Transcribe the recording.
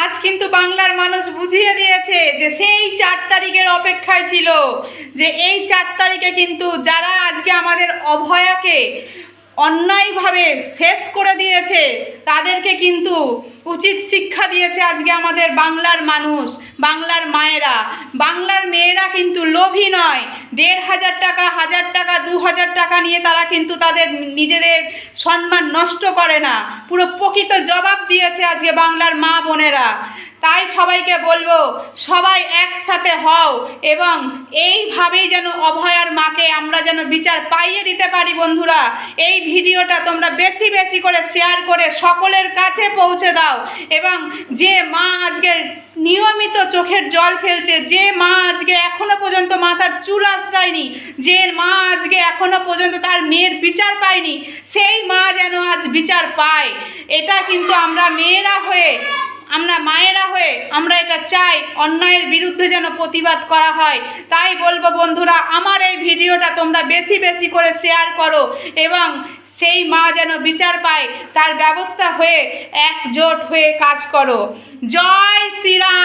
আজ কিন্তু বাংলার মানুষ বুঝিয়ে দিয়েছে যে সেই 4 তারিখের অপেক্ষায় ছিল, যে এই 4 তারিখে কিন্তু যারা আজকে আমাদের অভয়াকে অন্যায়ভাবে শেষ করে দিয়েছে তাদেরকে কিন্তু উচিত শিক্ষা দিয়েছে আজকে আমাদের বাংলার মানুষ, বাংলার মায়েরা। বাংলার মেয়েরা কিন্তু লোভী নয়। 1,500 টাকা, 1,000 টাকা, 2,000 টাকা নিয়ে তারা কিন্তু তাদের নিজেদের সম্মান নষ্ট করে না। পুরো প্রকৃত জবাব দিয়েছে আজকে বাংলার মা বোনেরা। তাই সবাইকে বলবো, সবাই একসাথে হও এবং এইভাবেই যেন অভয়ার মাকে আমরা যেন বিচার পাইয়ে দিতে পারি। বন্ধুরা, এই ভিডিওটা তোমরা বেশি বেশি করে শেয়ার করে সকলের কাছে পৌঁছে দাও। এবং যে মা আজকে নিয়মিত চোখের জল ফেলছে, যে মা আজকে এখনো পর্যন্ত মাথার চুল আশ্রায়নি, যে মা আজকে এখনো পর্যন্ত তার মেয়ের বিচার পায়নি, সেই মা যেন আজ বিচার পায়। এটা কিন্তু আমরা মেয়েরা হয়ে, আমরা মায়েরা হয়ে আমরা এটা চাই, অন্যায়ের বিরুদ্ধে যেন প্রতিবাদ করা হয়। তাই বলবো বন্ধুরা, আমার এই ভিডিওটা তোমরা বেশি বেশি করে শেয়ার করো এবং সেই মা যেন বিচার পায় তার ব্যবস্থা হয়ে একজোট হয়ে কাজ করো। জয় শ্রীরাম।